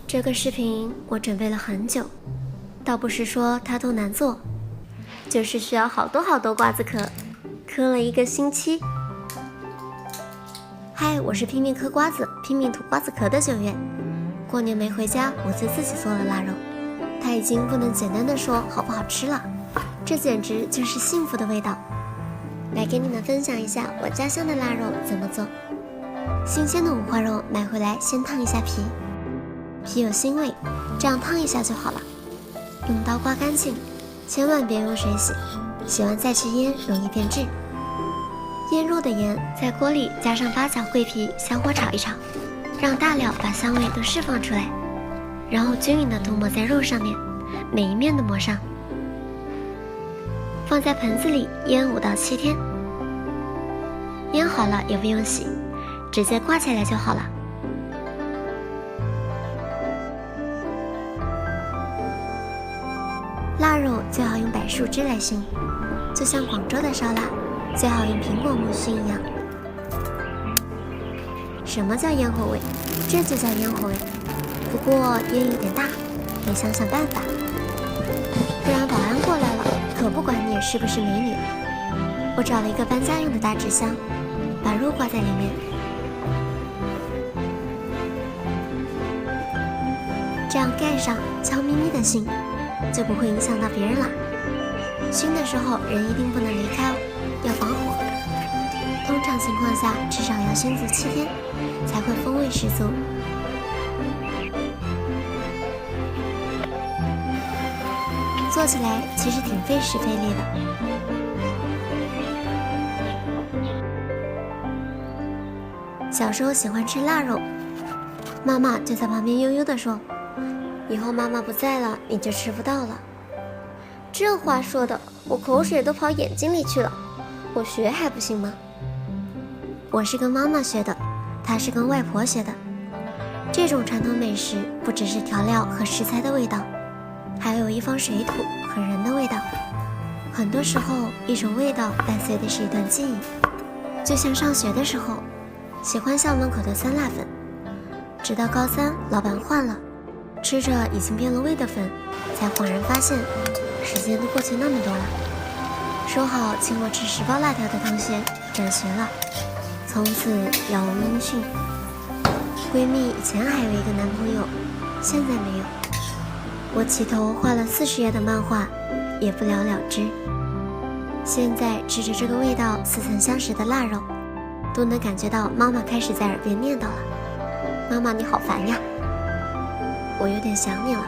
这个视频我准备了很久，倒不是说它多难做，就是需要好多瓜子壳，磕了1个星期。嗨，我是拼命嗑瓜子、拼命吐瓜子壳的9月。过年没回家，我就自己做了腊肉，它已经不能简单的说好不好吃了，这简直就是幸福的味道。来给你们分享一下我家乡的腊肉怎么做。新鲜的五花肉买回来，先烫一下皮，皮有腥味，这样烫一下就好了。用刀刮干净，千万别用水洗，洗完再去腌，容易变质。腌肉的盐，在锅里加上八角、桂皮，小火炒一炒，让大料把香味都释放出来，然后均匀的涂抹在肉上面，每一面都抹上。放在盆子里腌5到7天，腌好了也不用洗，直接挂起来就好了。腊肉最好用柏树枝来熏，就像广州的烧腊最好用苹果木熏一样。什么叫咽喉味？这就叫咽喉味，不过烟有点大，得想想办法，不然保安过来了可不管你是不是美女。我找了一个搬家用的大纸箱，把肉挂在里面，这样盖上，悄咪咪的熏，就不会影响到别人了。熏的时候人一定不能离开哦，要防火。通常情况下至少要熏足7天，才会风味十足。做起来其实挺费时费力的。小时候喜欢吃腊肉，妈妈就在旁边悠悠地说，以后妈妈不在了，你就吃不到了。这话说的，我口水都跑眼睛里去了，我学还不行吗？我是跟妈妈学的，她是跟外婆学的。这种传统美食不只是调料和食材的味道，还有一方水土和人的味道。很多时候，一种味道伴随的是一段记忆。就像上学的时候，喜欢校门口的酸辣粉，直到高3老板换了，吃着已经变了味的粉，才恍然发现时间都过去那么多了。说好请我吃10包辣条的同学转学了，从此杳无音讯。闺蜜以前还有一个男朋友，现在没有。我起头画了40页的漫画，也不了了之。现在吃着这个味道似曾相识的腊肉，都能感觉到妈妈开始在耳边念叨了，妈妈你好烦呀，我有点想你了。